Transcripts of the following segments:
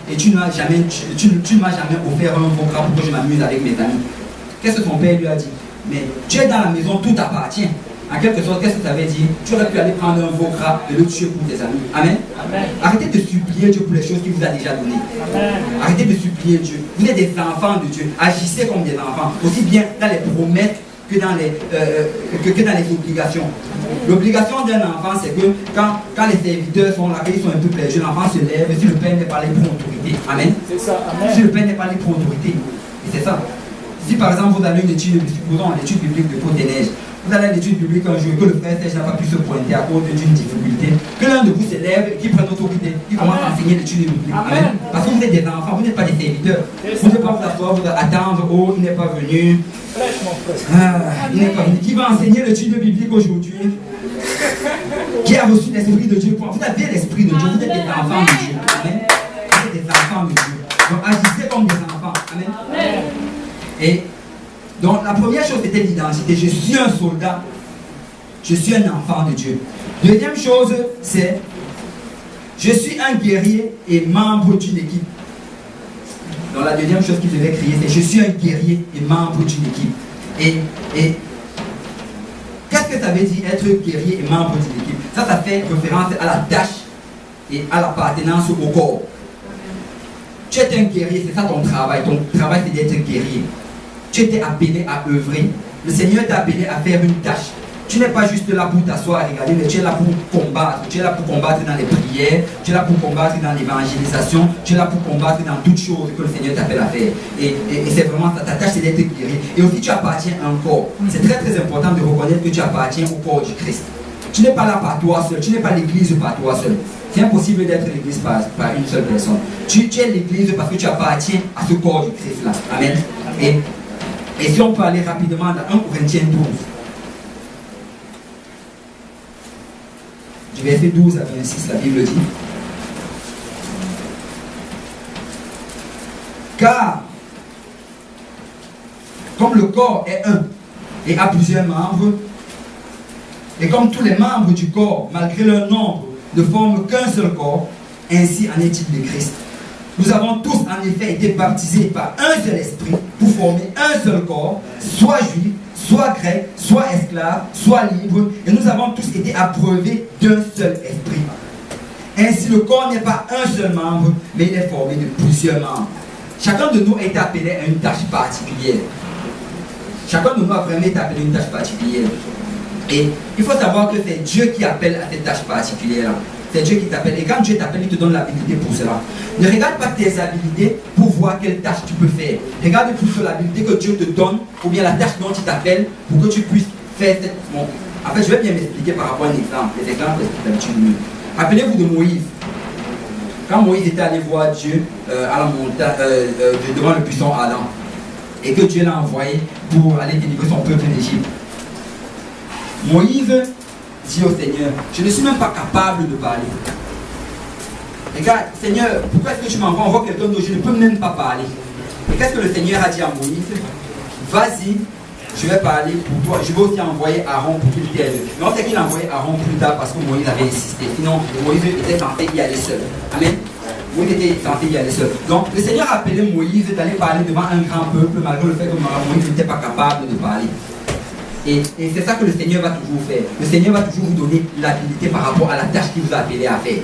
et tu ne m'as jamais offert un veau gras pour que je m'amuse avec mes amis. Qu'est-ce que son père lui a dit? Mais tu es dans la maison, tout t'appartient. En quelque sorte, qu'est-ce que ça veut dire? Tu aurais pu aller prendre un veau gras et le tuer pour tes amis. Amen. Amen. Arrêtez de supplier Dieu pour les choses qu'il vous a déjà données. Amen. Arrêtez de supplier Dieu. Vous êtes des enfants de Dieu. Agissez comme des enfants. Aussi bien dans les promesses que dans les obligations. L'obligation d'un enfant, c'est que quand les serviteurs sont là, ils sont un peu plus jeunes, l'enfant se lève, si le père n'est pas là, il prend autorité. Amen. C'est ça. Amen. Si le père n'est pas là, il prend autorité. Et c'est ça. Si par exemple vous avez une étude, supposons l'étude biblique de Côte-des-Neiges, vous allez à l'étude biblique un jour que le frère Serge n'a pas pu se pointer à cause d'une difficulté, que l'un de vous se lève et qu'il prenne autorité, il commence à enseigner l'étude biblique. Amen. Parce que vous êtes des enfants, vous n'êtes pas des serviteurs. Vous ne pouvez pas vous asseoir, vous attendre, oh, il n'est pas venu. Il n'est pas venu. Qui va enseigner l'étude biblique aujourd'hui? Qui a reçu l'Esprit de Dieu? Vous avez l'Esprit de Dieu, vous êtes des enfants de Dieu. Amen. Vous êtes des enfants de Dieu. Donc agissez comme des enfants. Amen. Et donc la première chose c'était l'identité. Je suis un soldat. Je suis un enfant de Dieu. Deuxième chose, c'est je suis un guerrier et membre d'une équipe. Donc la deuxième chose qu'il devait crier, c'est je suis un guerrier et membre d'une équipe. Et qu'est-ce que ça veut dire être guerrier et membre d'une équipe? Ça fait référence à la tâche et à l'appartenance au corps. Tu es un guerrier, c'est ça ton travail. Ton travail c'est d'être guerrier. Tu étais appelé à œuvrer. Le Seigneur t'a appelé à faire une tâche. Tu n'es pas juste là pour t'asseoir et regarder, mais tu es là pour combattre. Tu es là pour combattre dans les prières, tu es là pour combattre dans l'évangélisation, tu es là pour combattre dans toutes choses que le Seigneur t'appelle à faire. Et c'est vraiment ta tâche, c'est d'être guerrier. Et aussi tu appartiens à un corps. C'est très très important de reconnaître que tu appartiens au corps du Christ. Tu n'es pas là par toi seul, tu n'es pas l'église par toi seul. C'est impossible d'être l'église par une seule personne. Tu es l'église parce que tu appartiens à ce corps du Christ là. Amen. Et si on peut aller rapidement dans 1 Corinthiens 12. Du verset 12 à 26, la Bible dit: car, comme le corps est un et a plusieurs membres, et comme tous les membres du corps, malgré leur nombre, ne forment qu'un seul corps, ainsi en est-il de Christ. Nous avons tous en effet été baptisés par un seul esprit pour former un seul corps, soit juif, soit grec, soit esclave, soit libre, et nous avons tous été abreuvés d'un seul esprit. Ainsi le corps n'est pas un seul membre, mais il est formé de plusieurs membres. Chacun de nous est appelé à une tâche particulière. Chacun de nous a vraiment été appelé à une tâche particulière. Et il faut savoir que c'est Dieu qui appelle à cette tâche particulière-là. C'est Dieu qui t'appelle. Et quand Dieu t'appelle, il te donne l'habilité pour cela. Ne regarde pas tes habilités pour voir quelle tâche tu peux faire. Regarde plutôt l'habilité que Dieu te donne, ou bien la tâche dont il t'appelle, pour que tu puisses faire cette... Bon, en fait, je vais bien m'expliquer par rapport à un exemple. Les exemples, c'est d'habitude mieux. Rappelez-vous de Moïse. Quand Moïse était allé voir Dieu à la montagne, devant le buisson Adam, et que Dieu l'a envoyé pour aller délivrer son peuple d'Égypte. Moïse dit au Seigneur: je ne suis même pas capable de parler. Regarde, Seigneur, pourquoi est-ce que tu m'envoies? On voit quelqu'un d'autre, je ne peux même pas parler. Et qu'est-ce que le Seigneur a dit à Moïse? Vas-y, je vais parler pour toi. Je vais aussi envoyer Aaron pour qu'il t'aide. Mais on sait qu'il a envoyé Aaron plus tard parce que Moïse avait insisté. Sinon, Moïse était censé y aller seul. Amen. Moïse était censé y aller seul. Donc, le Seigneur a appelé Moïse d'aller parler devant un grand peuple, malgré le fait que Moïse n'était pas capable de parler. Et c'est ça que le Seigneur va toujours faire. Le Seigneur va toujours vous donner l'habilité par rapport à la tâche qu'il vous a appelé à faire.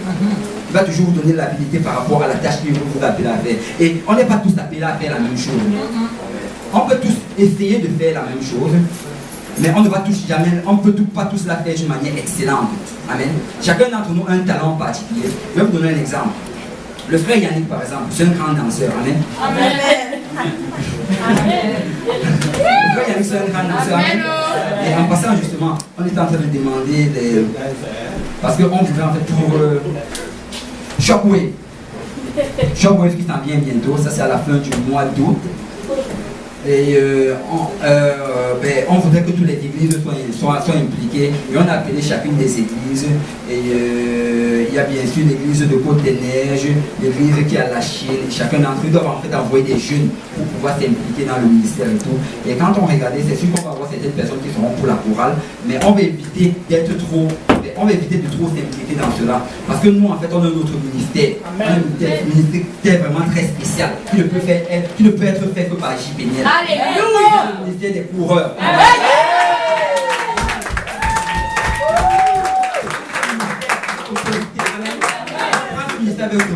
Il va toujours vous donner l'habilité par rapport à la tâche qu'il vous a appelé à faire. Et on n'est pas tous appelés à faire la même chose. On peut tous essayer de faire la même chose, mais on ne va tous jamais, on ne peut pas tous la faire d'une manière excellente. Amen. Chacun d'entre nous a un talent particulier. Je vais vous donner un exemple. Le frère Yannick, par exemple, c'est un grand danseur. Amen. Amen. Le frère Yannick, c'est un grand danseur. Amen. Et en passant, justement, on est en train de demander des... Parce qu'on voudrait en fait pour Shockwave. Shockwave qui s'en vient bientôt, ça c'est à la fin du mois d'août. Et on voudrait que toutes les églises soient impliquées. Et on a appelé chacune des églises. Et il y a bien sûr l'église de Côte-des-Neiges, l'église qui a lâché. Chacun d'entre eux doit en fait envoyer des jeunes pour pouvoir s'impliquer dans le ministère et tout. Et quand on regarde, c'est sûr qu'on va avoir certaines personnes qui seront pour la chorale, mais on va éviter d'être trop on va éviter de trop s'impliquer dans cela. Parce que nous, en fait, on a notre ministère. On a un ministère vraiment très spécial qui ne peut être fait que par J. Péniel. Alléluia! Le ministère des coureurs.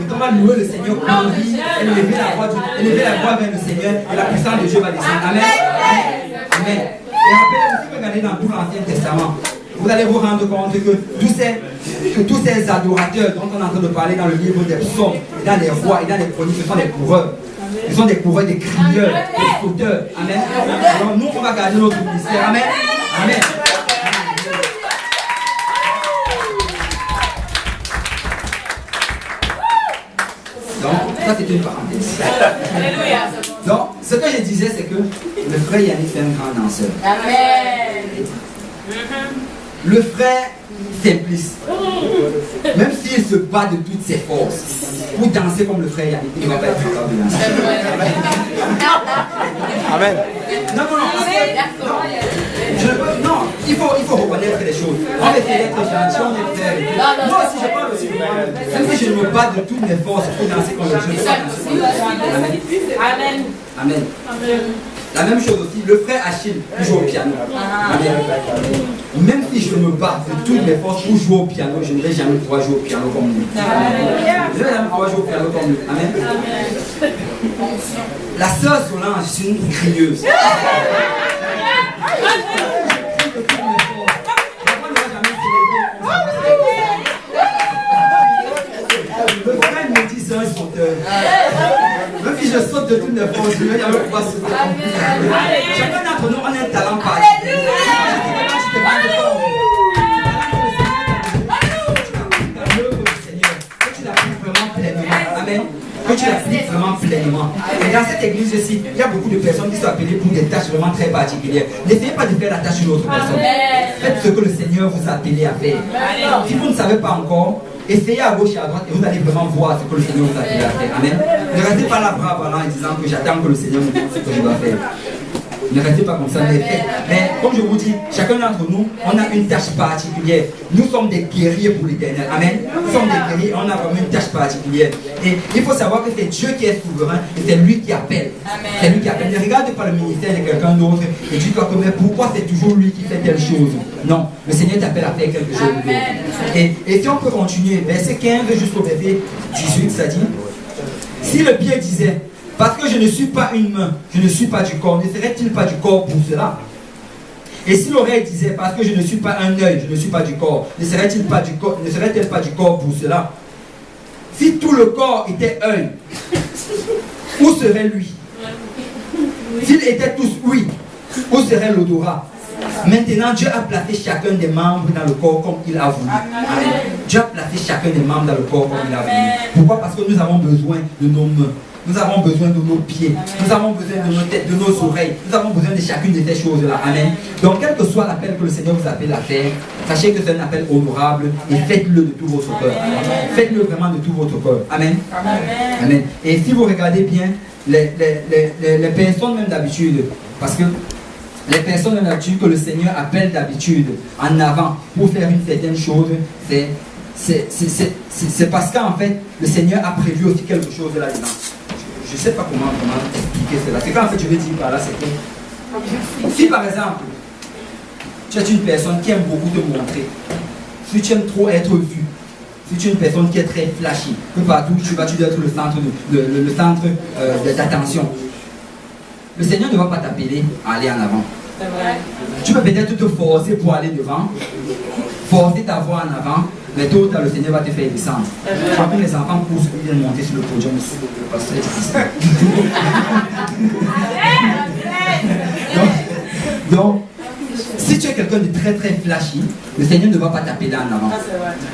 On va louer le Seigneur pour nos vies, élever la voix vers le Seigneur et la puissance de Dieu va descendre. Amen. Amen. Et rappelez-vous, si vous regardez dans tout l'Ancien Testament, vous allez vous rendre compte que tous ces adorateurs dont on est en train de parler dans le livre des psaumes, et dans les rois et dans les chroniques, ce sont des coureurs. Ils sont des coureurs, des crieurs, des sauteurs. Amen. Alors nous, on va garder notre ministère. Amen. Amen. Donc, ça c'est une parenthèse. Donc, ce que je disais, c'est que le frère Yannick est un grand danseur. Amen. Le frère Simplice, même s'il se bat de toutes ses forces, pour danser comme le frère Yannick, il ne va pas être capable de danser. Amen. Non, non, il faut reconnaître les choses. On essaie d'être gentil, on est frère. Moi aussi, je parle aussi de moi. Même si je me bats de toutes mes forces pour danser comme le frère. Amen. Amen. La même chose aussi, le frère Achille, il joue au piano. Amen. Même si je me bats de toutes mes forces pour jouer au piano, je ne vais jamais pouvoir jouer au piano comme lui. Je ne vais jamais pouvoir jouer au piano comme lui. Amen. La sœur Solange, c'est une crieuse. Le frère me dit c'est un sauteur. Même si je saute de toutes mes forces, je ne vais jamais pouvoir sauter. Chacun d'entre nous, on a un talent particulier. Que tu l'appliques vraiment pleinement. Et dans cette église ici, il y a beaucoup de personnes qui sont appelées pour des tâches vraiment très particulières. N'essayez pas de faire la tâche d'une autre personne. Faites ce que le Seigneur vous a appelé à faire. Si vous ne savez pas encore, essayez à gauche et à droite et vous allez vraiment voir ce que le Seigneur vous a appelé à faire. Amen. Ne restez pas là bras ballants en disant que j'attends que le Seigneur me dise ce que je dois faire. Ne restez pas comme ça, mais comme je vous dis, chacun d'entre nous, on a une tâche particulière. Nous sommes des guerriers pour l'Éternel. Amen. Nous sommes des guerriers, on a vraiment une tâche particulière. Et il faut savoir que c'est Dieu qui est souverain et c'est lui qui appelle. C'est lui qui appelle. Ne regarde pas le ministère de quelqu'un d'autre et tu dois mais pourquoi c'est toujours lui qui fait telle chose? Non, le Seigneur t'appelle à faire quelque chose d'autre. Et si on peut continuer, verset 15 jusqu'au verset 18, ça dit, si le pied disait, parce que je ne suis pas une main, je ne suis pas du corps, ne serait-il pas du corps pour cela? Et si l'oreille disait, parce que je ne suis pas un œil, je ne suis pas du corps, ne serait-elle pas du corps pour cela? Si tout le corps était œil, où serait lui? S'ils étaient tous oui, où serait l'odorat? Maintenant, Dieu a placé chacun des membres dans le corps comme il a voulu. Amen. Dieu a placé chacun des membres dans le corps comme il a voulu. Pourquoi? Parce que nous avons besoin de nos mains. Nous avons besoin de nos pieds, nous avons besoin de nos têtes, de nos oreilles, nous avons besoin de chacune de ces choses-là. Amen. Donc, quel que soit l'appel que le Seigneur vous appelle à faire, sachez que c'est un appel honorable et faites-le de tout votre cœur. Faites-le vraiment de tout votre cœur. Amen. Amen. Et si vous regardez bien, les personnes même d'habitude, parce que les personnes même d'habitude que le Seigneur appelle d'habitude en avant pour faire une certaine chose, c'est parce qu'en fait, le Seigneur a prévu aussi quelque chose là-dedans. Je ne sais pas comment expliquer cela. C'est qu'en fait, je vais dire par là, c'est que si par exemple, tu es une personne qui aime beaucoup te montrer, si tu aimes trop être vu, si tu es une personne qui est très flashy, que partout tu vas, tu dois être le centre d'attention, le Seigneur ne va pas t'appeler à aller en avant. Tu peux peut-être te forcer pour aller devant, forcer ta voix en avant, mais tôt ou tard, le Seigneur va te faire descendre. Quand les enfants poussent, ils viennent monter sur le podium ici. Donc, si tu es quelqu'un de très très flashy, le Seigneur ne va pas t'appeler en avant.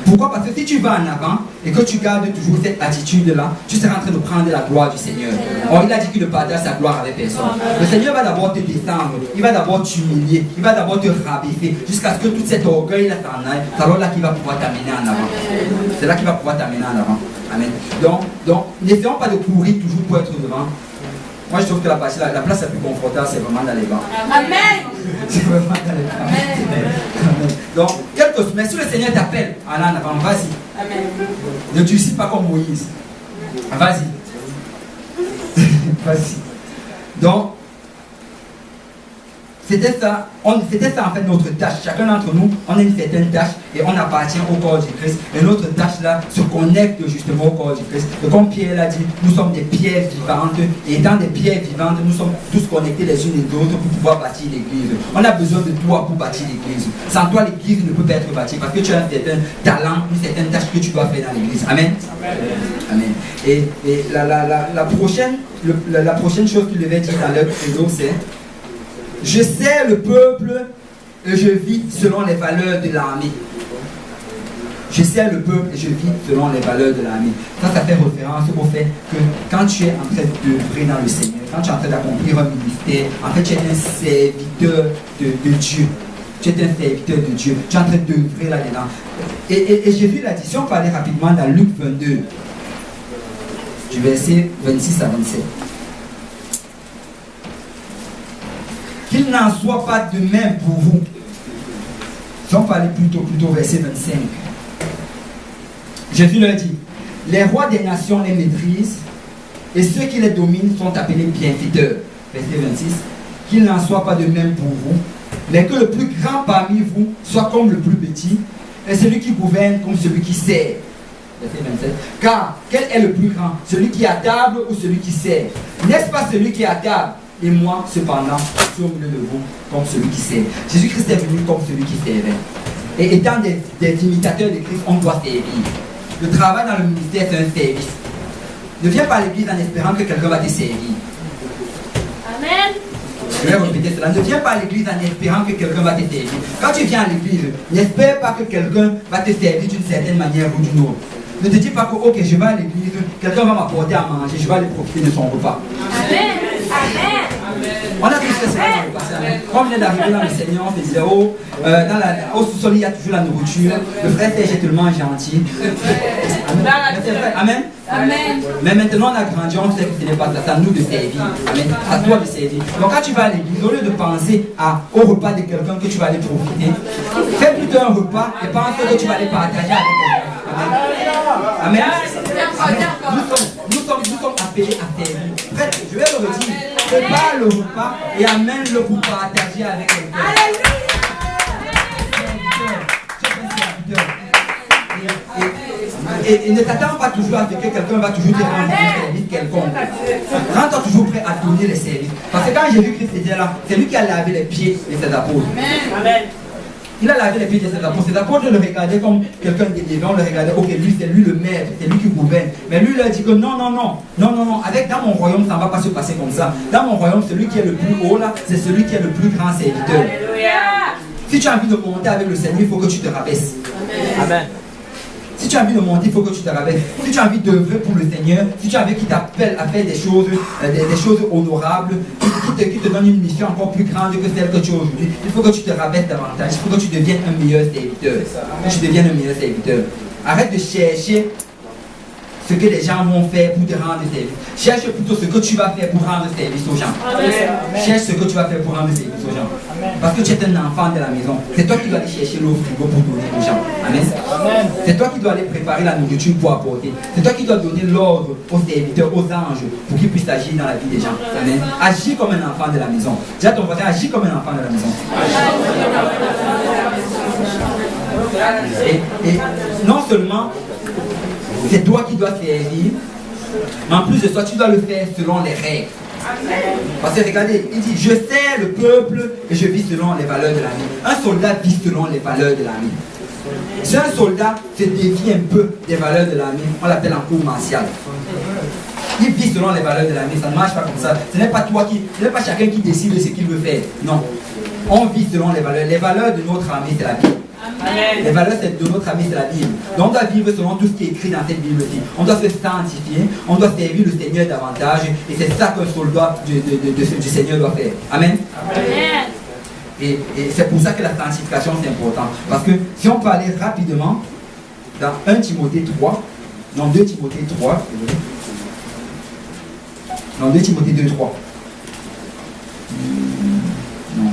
Pourquoi? Parce que si tu vas en avant et que tu gardes toujours cette attitude-là, tu seras en train de prendre la gloire du Seigneur. Or, il a dit qu'il ne partage sa gloire avec personne. Le Seigneur va d'abord te descendre, il va d'abord t'humilier, il va d'abord te rabaisser, jusqu'à ce que tout cet orgueil-là s'en aille. C'est alors là qu'il va pouvoir t'amener en avant. C'est là qu'il va pouvoir t'amener en avant. Amen. Donc n'essayons pas de courir toujours pour être devant. Moi je trouve que la place la plus confortable, c'est vraiment dans les bancs. Amen. C'est vraiment dans les bancs. Amen. Donc, quelques semaines, si le Seigneur t'appelle, allez en avant, vas-y. Amen. Ne durcis pas comme Moïse. Vas-y. Vas-y. Donc, c'était ça en fait notre tâche. Chacun d'entre nous, on a une certaine tâche et on appartient au corps du Christ. Et notre tâche là se connecte justement au corps du Christ. Et comme Pierre l'a dit, nous sommes des pierres vivantes. Et étant des pierres vivantes, nous sommes tous connectés les unes les autres pour pouvoir bâtir l'église. On a besoin de toi pour bâtir l'église. Sans toi, l'église ne peut pas être bâtie parce que tu as un certain talent, une certaine tâche que tu dois faire dans l'église. Amen. Amen. Et la prochaine chose qu'il devait dire dans leur credo, c'est: je sers le peuple et je vis selon les valeurs de l'armée. Je sers le peuple et je vis selon les valeurs de l'armée. Ça fait référence au fait que quand tu es en train d'œuvrer dans le Seigneur, quand tu es en train d'accomplir un ministère, en fait tu es un serviteur de Dieu. Tu es un serviteur de Dieu. Tu es en train d'œuvrer là-dedans. Et j'ai vu l'addition parler rapidement dans Luc 22, du verset 26 à 27. Qu'il n'en soit pas de même pour vous. Si on parlait plutôt verset 25. Jésus leur dit: les rois des nations les maîtrisent et ceux qui les dominent sont appelés bienfaiteurs. Verset 26. Qu'il n'en soit pas de même pour vous, mais que le plus grand parmi vous soit comme le plus petit et celui qui gouverne comme celui qui sert. Verset 27. Car quel est le plus grand, celui qui est à table ou celui qui sert? N'est-ce pas celui qui est à table? Et moi, cependant, je suis au milieu de vous comme celui qui sert. Jésus-Christ est venu comme celui qui servait. Et étant des imitateurs de Christ, on doit servir. Le travail dans le ministère, c'est un service. Ne viens pas à l'église en espérant que quelqu'un va te servir. Amen. Je vais répéter cela. Ne viens pas à l'église en espérant que quelqu'un va te servir. Quand tu viens à l'église, n'espère pas que quelqu'un va te servir d'une certaine manière ou d'une autre. Ne te dis pas que, ok, je vais à l'église, quelqu'un va m'apporter à manger, je vais aller profiter de son repas. Amen. Amen. On a tous fait cela dans le passé. Quand on vient d'arriver dans le Seigneur, on disait, au sous-sol, il y a toujours la nourriture. Le frère Serge est tellement gentil. Amen. Amen. Mais maintenant, on a grandi, on sait que ce n'est pas ça. C'est à nous de servir. Amen. C'est à toi de servir. Donc, quand tu vas à l'église, au lieu de penser au repas de quelqu'un que tu vas aller profiter, fais plutôt un repas et pense que tu vas aller partager avec quelqu'un. Amen. Nous sommes appelés à servir. Bref, je vais le redire. Prépare le repas et amène-le pour partager avec quelqu'un. Et ne t'attends pas toujours à ce que quelqu'un va toujours te rendre un service quelconque. Rends-toi toujours prêt à donner les services. Parce que quand Jésus-Christ était là, c'est lui qui a lavé les pieds de ses apôtres. Amen. Il a lavé les pieds de ses apôtres. Ses apôtres le regardaient comme quelqu'un d'élevé. On le regardait, ok, lui c'est lui le maître, c'est lui qui gouverne. Mais lui il a dit que non, dans mon royaume ça ne va pas se passer comme ça. Dans mon royaume, celui qui est le plus haut là, c'est celui qui est le plus grand serviteur. Alléluia. Si tu as envie de monter avec le Seigneur, il faut que tu te rabaisses. Amen. Si tu as envie de monter, il faut que tu te rabaisses. Si tu as envie d'œuvrer pour le Seigneur, si tu as envie qu'il t'appelle à faire des choses honorables, qui te donne une mission encore plus grande que celle que tu as aujourd'hui, il faut que tu te rabaisses davantage. Il faut que tu deviennes un meilleur serviteur. Que tu deviennes un meilleur serviteur. Arrête de chercher ce que les gens vont faire pour te rendre service. Cherche plutôt ce que tu vas faire pour rendre service aux gens. Amen. Cherche ce que tu vas faire pour rendre service aux gens. Amen. Parce que tu es un enfant de la maison. C'est toi qui dois aller chercher l'eau frigo pour donner aux gens. Amen. Amen. C'est toi qui dois aller préparer la nourriture pour apporter. C'est toi qui dois donner l'ordre aux serviteurs, aux anges, pour qu'ils puissent agir dans la vie des gens. Amen. Agis comme un enfant de la maison. Dis à ton voisin, agis comme un enfant de la maison. Et non seulement c'est toi qui dois servir, mais en plus de ça, tu dois le faire selon les règles. Parce que regardez, il dit: je sers le peuple et je vis selon les valeurs de l'armée. Un soldat vit selon les valeurs de l'armée. Si un soldat se dévie un peu des valeurs de l'armée, on l'appelle en cours martial. Il vit selon les valeurs de l'armée, ça ne marche pas comme ça. Ce n'est pas chacun qui décide de ce qu'il veut faire. Non. On vit selon les valeurs. Les valeurs de notre armée, c'est la Bible. Amen. Les valeurs de notre ami, c'est la Bible. Donc on doit vivre selon tout ce qui est écrit dans cette Bible-ci. On doit se sanctifier, on doit servir le Seigneur davantage. Et c'est ça qu'un soldat du Seigneur doit faire. Amen. Amen. Et c'est pour ça que la sanctification c'est important. Parce que si on peut aller rapidement dans 1 Timothée 3, non 2 Timothée 3, Dans 2 Timothée 2, 3. Non.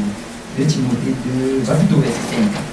2 Timothée 2, va plutôt verset 5.